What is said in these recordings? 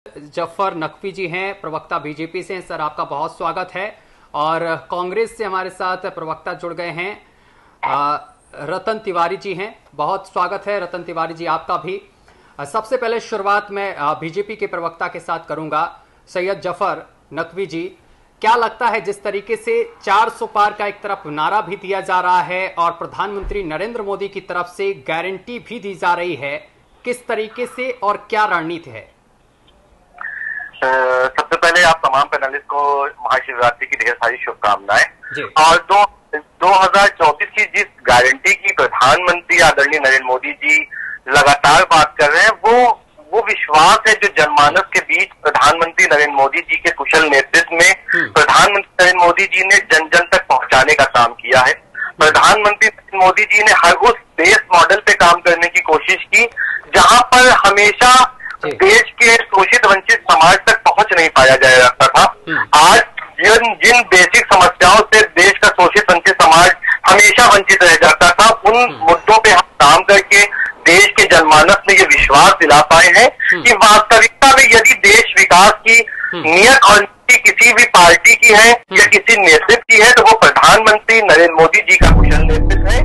जफर नकवी जी हैं, प्रवक्ता बीजेपी से हैं। सर, आपका बहुत स्वागत है। और कांग्रेस से हमारे साथ प्रवक्ता जुड़ गए हैं, रतन तिवारी जी हैं। बहुत स्वागत है रतन तिवारी जी आपका भी। सबसे पहले शुरुआत मैं बीजेपी के प्रवक्ता के साथ करूंगा। सैयद जफर नकवी जी, क्या लगता है जिस तरीके से 400 पार का एक तरफ नारा भी दिया जा रहा है और प्रधानमंत्री नरेंद्र मोदी की तरफ से गारंटी भी दी जा रही है, किस तरीके से और क्या रणनीति है? सबसे पहले आप तमाम पैनलिस्ट को महाशिवरात्रि की ढेर सारी शुभकामनाएं। और 2034 की जिस गारंटी की प्रधानमंत्री आदरणीय नरेंद्र मोदी जी लगातार बात कर रहे हैं, वो विश्वास है जो जनमानस के बीच प्रधानमंत्री नरेंद्र मोदी जी के कुशल नेतृत्व में प्रधानमंत्री नरेंद्र मोदी जी ने जन जन तक पहुंचाने का काम किया है। प्रधानमंत्री नरेंद्र मोदी जी ने हर उस देश मॉडल पे काम करने की कोशिश की जहां पर हमेशा देश के शोषित वंचित समाज तक पहुंच नहीं पाया जा सकता था। आज जिन बेसिक समस्याओं से देश का शोषित वंचित समाज हमेशा वंचित रह जाता था, उन मुद्दों पे हम काम करके देश के जनमानस में ये विश्वास दिला पाए हैं कि वास्तविकता में यदि देश विकास की नियत और नीति किसी भी पार्टी की है या किसी नेतृत्व की है, तो वो प्रधानमंत्री नरेंद्र मोदी जी का कुशल नेतृत्व है।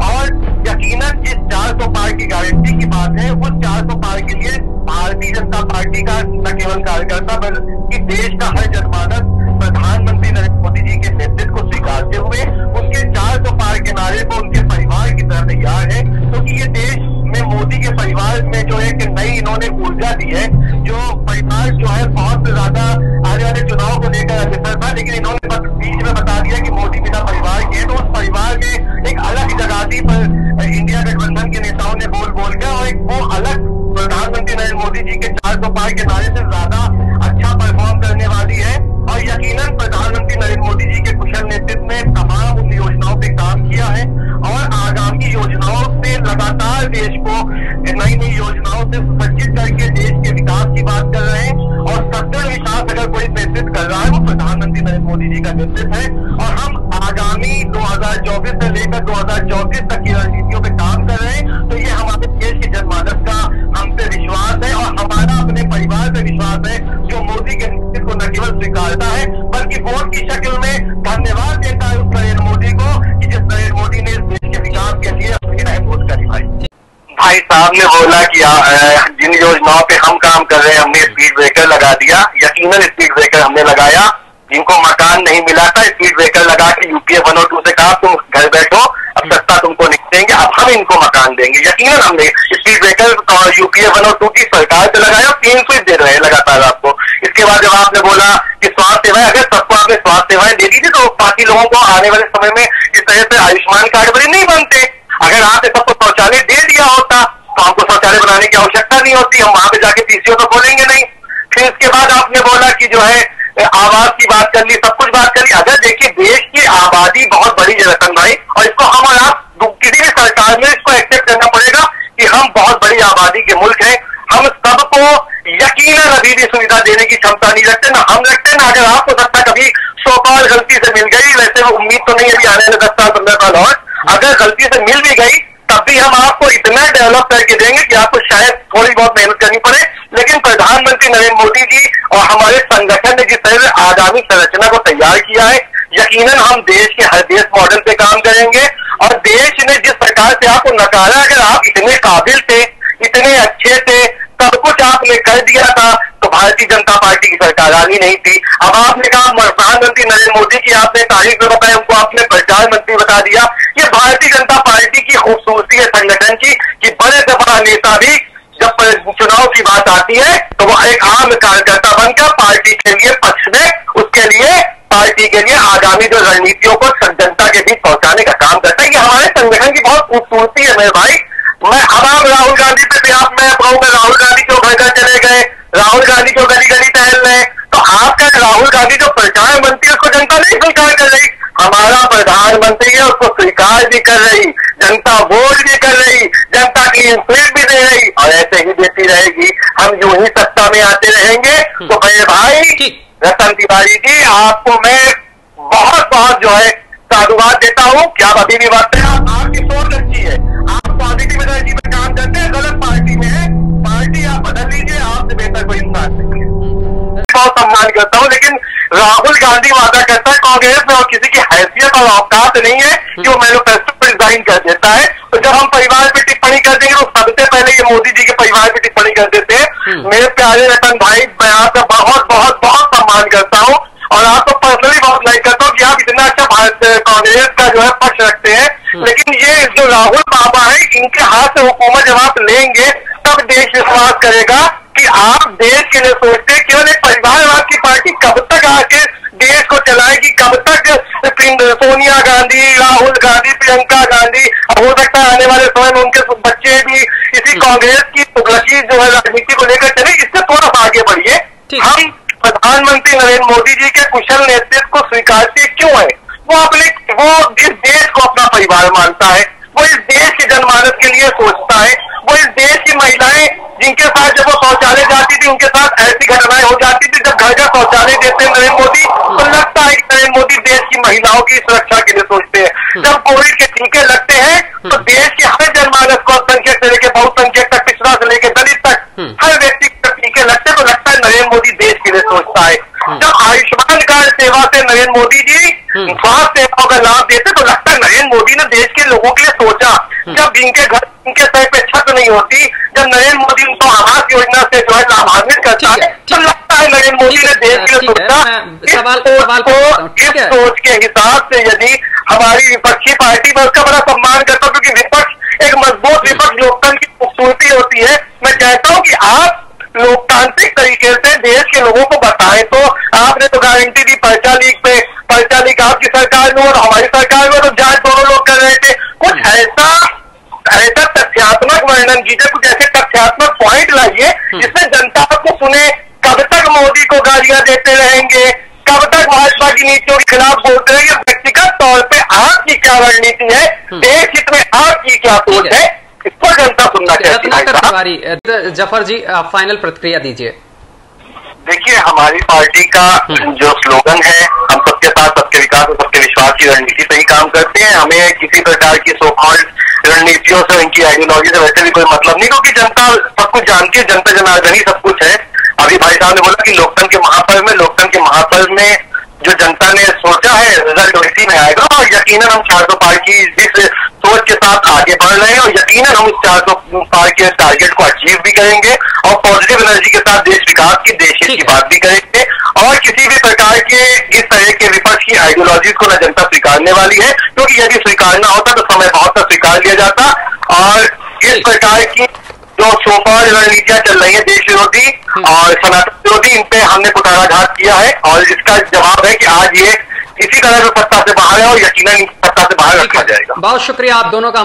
और यकीनन जिस 400 पार की गारंटी की बात है, उस 400 पार के लिए भारतीय जनता पार्टी का न केवल कार्यकर्ता बल्कि देश का हर जनमानस प्रधानमंत्री नरेंद्र मोदी जी के नेतृत्व को स्वीकारते हुए उनके 400 पार के नारे को उनके परिवार की तरह तैयार है, क्योंकि ये देश में मोदी के परिवार में जो एक नई इन्होंने ऊर्जा दी है, जो परिवार जो है बहुत ज्यादा आने वाले चुनाव को लेकर अग्रसर था, लेकिन इन्होंने बीच में बता दिया कि मोदी बिना परिवार के, तो उस परिवार ने एक अलग जगह दी पर इंडिया गठबंधन के नेताओं ने बोल के, और एक वो अलग प्रधानमंत्री नरेंद्र मोदी जी के 400 पार के नारे से ज्यादा अच्छा परफॉर्म करने वाली है। और यकीनन प्रधानमंत्री नरेंद्र मोदी जी के कुशल नेतृत्व में तमाम उन योजनाओं पे काम किया है और आगामी योजनाओं से लगातार देश को नई नई योजनाओं से सुसज्जित करके देश के विकास की बात कर रहे हैं। और सत्तर विकास अगर कोई नेतृत्व कर रहा है, वो प्रधानमंत्री नरेंद्र मोदी जी का नेतृत्व है। और हम आगामी 2024 से लेकर 2034 तक की रणनीतियों पे काम कर रहे हैं। तो ये हमारे देश के जनमानस का हम पे विश्वास है और हमारा अपने परिवार पे विश्वास है, जो मोदी के नेतृत्व को न केवल स्वीकारता है बल्कि वोट की शक्ल में धन्यवाद देता है उस नरेंद्र मोदी को कि जिस नरेंद्र मोदी ने इस देश के विकास के लिए अपनी राय वोट करी। भाई साहब ने बोला कि जिन योजनाओं पे हम काम कर रहे हैं, हमने स्पीड ब्रेकर लगा दिया। यकीनन स्पीड ब्रेकर हमने लगाया। जिनको मकान नहीं मिला था, स्पीड ब्रेकर लगा के यूपीए 1 और 2 से कहा तुम घर बैठो, अब सत्ता तुमको नहीं देंगे, अब हम इनको मकान देंगे। यकीनन हमने स्पीड ब्रेकर और यूपीए 1 और 2 की सरकार से लगाया, 3 स्विच दे रहे हैं लगातार आपको। इसके बाद जब आपने बोला कि स्वास्थ्य सेवाएं, अगर सबको आपने स्वास्थ्य सेवाएं दे दी थी तो बाकी लोगों को आने वाले समय में जिस तरह से आयुष्मान कार्ड बने नहीं बनते। अगर आपने सबको शौचालय दे दिया होता तो हमको शौचालय बनाने की आवश्यकता नहीं होती, हम वहां पे जाके पीसीओ तो खोलेंगे नहीं। फिर इसके बाद आपने बोला कि जो है आवास की बात कर ली, सब कुछ बात कर ली। अगर देखिए देश की आबादी बहुत बड़ी है रतन भाई, और इसको हम और आप किसी भी सरकार में इसको एक्सेप्ट करना पड़ेगा कि हम बहुत बड़ी आबादी के मुल्क हैं। हम सबको यकीनन अभी भी सुविधा देने की क्षमता नहीं रखते, ना हम रखते ना अगर आपको सकता कभी 100 पार गलती से मिल गई, वैसे वो उम्मीद तो नहीं अभी आने वाले 10 साल 15 साल और अगर गलती से मिल भी गई तब भी हम आपको इतना डेवलप करके देंगे कि आपको शायद थोड़ी बहुत मेहनत करनी पड़े। लेकिन प्रधानमंत्री नरेंद्र मोदी जी और हमारे संगठन ने जिस तरह से आगामी संरचना को तैयार किया है, यकीनन हम देश के हर देश मॉडल पे काम करेंगे। और देश ने जिस प्रकार से आपको नकारा, अगर आप इतने काबिल थे, इतने अच्छे थे, सब कुछ आपने कर दिया था, तो भारतीय जनता पार्टी की सरकार आनी नहीं थी। अब आपने कहा प्रधानमंत्री नरेंद्र मोदी की आपने तारीख में बताया, उनको आपने प्रचार मंत्री बता दिया। ये भारतीय जनता पार्टी की खूबसूरती है संगठन की कि बड़े से बड़ा नेता भी जब चुनाव की बात आती है तो वो एक आम कार्यकर्ता बनकर पार्टी के लिए पक्ष में, उसके लिए पार्टी के लिए आगामी जो रणनीतियों को जनता के बीच पहुंचाने का काम करता है। ये हमारे संगठन की बहुत खूबसूरती है मेरे भाई। मैं अब आप राहुल गांधी पे भी आप मैं कहूंगा, राहुल गांधी क्यों घर घर चले गए, राहुल गांधी क्यों गली गली टहल रहे, तो आपका राहुल गांधी जो प्रचार मंत्री उसको जनता नहीं स्वीकार कर रही, हमारा प्रधानमंत्री है उसको स्वीकार भी कर रही, जनता वोट भी कर रही, जनता की इंस्पेक्ट भी दे रही और ऐसे ही देती रहेगी। हम यूं ही सत्ता में आते रहेंगे। तो मेरे भाई रतन तिवारी जी, आपको मैं बहुत बहुत जो है साधुवाद देता हूं कि आप अभी भी बात हैं, आपकी सोच अच्छी है, आप पॉजिटिव एनर्जी में काम करते हैं, गलत पार्टी में है, पार्टी आप बदल लीजिए, आपसे बेहतर कोई इंसान नहीं है। बहुत सम्मान करता हूँ, लेकिन राहुल गांधी वादा करता है कांग्रेस में और किसी की हैसियत और औकात नहीं है कि वो मैनिफेस्टो पर रिजाइन कर देता है। तो जब हम परिवार पे टिप्पणी कर देंगे तो सबसे पहले ये मोदी जी के परिवार पे टिप्पणी कर देते हैं। मेरे प्यारे रतन भाई, मैं आपका बहुत बहुत बहुत सम्मान करता हूँ और आपको पर्सनली बहुत लाइक करता हूँ कि आप इतना अच्छा भारत कांग्रेस का जो है पक्ष रखते हैं, लेकिन ये जो राहुल बाबा है, इनके हाथ से हुकूमत जब आप लेंगे तब देश विश्वास करेगा कि आप देश के लिए सोचते हैं। केवल एक परिवारवाद की पार्टी कब तक आके देश को चलाएगी, कब तक सोनिया गांधी, राहुल गांधी, प्रियंका गांधी, हो सकता है आने वाले समय में उनके बच्चे भी इसी कांग्रेस की तुगलकी जो है राजनीति को लेकर चले। इससे थोड़ा सा आगे बढ़िए। हम प्रधानमंत्री नरेंद्र मोदी जी के कुशल नेतृत्व को स्वीकारते क्यों है? वो इस देश को अपना परिवार मानता है, वो इस देश के जनमानस के लिए सोचता है, वो इस देश की महिलाएं जिनके साथ जब वो शौचालय जाती थी उनके साथ ऐसी घटनाएं हो जाती थी, जब घर का शौचालय देते हैं नरेंद्र मोदी तो लगता है कि नरेंद्र मोदी देश की महिलाओं की सुरक्षा के लिए सोचते हैं। जब कोविड के टीके लगते हैं तो देश के हर जनमानस को, अल्पसंख्यक से लेकर बहुसंख्यक तक, पिछड़ा से लेकर दलित तक, हर व्यक्ति को टीके लगते तो लगता है नरेंद्र मोदी देश के लिए सोचता है। जब आयुष्मान कार्ड सेवा से नरेंद्र मोदी जी स्वास्थ्य सेवाओं का लाभ देते तो लगता है नरेंद्र मोदी ने देश के लोगों के लिए सोचा। जब जिनके घर, इनके सर पे छत नहीं होती, जब नरेंद्र मोदी उनको आवास योजना से जो है लाभान्वित करता है तो लगता है नरेंद्र मोदी ने देश के लिए सोचा। इस सोच के हिसाब से यदि हमारी विपक्षी पार्टी, मैं उसका बड़ा सम्मान करता हूँ क्योंकि विपक्ष, एक मजबूत विपक्ष लोकतंत्र की खूबसूरती होती है। मैं चाहता हूँ कि आप लोकतांत्रिक तरीके से देश के लोगों को बताएं। तो आपने तो गारंटी दी पर्चा लीक पे, पर्चा लीक आपकी सरकार में और हमारी सरकार में तो जांच दोनों लोग कर रहे थे। कुछ ऐसा तथ्यात्मक वर्णन कीजिए, कुछ ऐसे तथ्यात्मक पॉइंट लाइए जिसमें जनता को सुने। कब तक मोदी को गालियां देते रहेंगे, कब तक भाजपा की नीतियों के खिलाफ बोलते रहेंगे? व्यक्तिगत तौर पे आपकी क्या रणनीति है, देश हित में आपकी क्या सोच है, इसको जनता सुनना चाहती है। जफर जी, फाइनल प्रतिक्रिया दीजिए। देखिए, हमारी पार्टी का जो स्लोगन है, हम सबके साथ सबके विकास और सबके विश्वास की रणनीति से ही काम करते हैं। हमें किसी प्रकार की सो कॉल्ड रणनीतियों से, इनकी आइडियोलॉजी से वैसे भी कोई मतलब नहीं, क्योंकि जनता सब कुछ जानती है, जनता जनार्दन ही सब कुछ है। अभी भाई साहब ने बोला कि लोकतंत्र के महापर्व में जो जनता ने सोचा है रिजल्ट इसी में आएगा और यकीनन हम 400 पार की जिस सोच के साथ आगे बढ़ रहे हैं और यकीनन हम उस 400 पार के टारगेट को अचीव भी करेंगे और पॉजिटिव एनर्जी के साथ देश विकास की, देश हित की बात भी करेंगे। और किसी भी प्रकार के इस तरह के विपक्ष की आइडियोलॉजीज को न जनता स्वीकारने वाली है, क्योंकि यदि स्वीकारना होता तो समय बहुत सा स्वीकार लिया जाता। और इस प्रकार की जो सोफा रणनीतियां चल रही है देश विरोधी और सनातन विरोधी, इन पे हमने कुठाराघात किया है और इसका जवाब है कि आज ये इसी तरह से सत्ता से बाहर है और यकीनन सत्ता से बाहर रखा जाएगा। बहुत शुक्रिया आप दोनों का।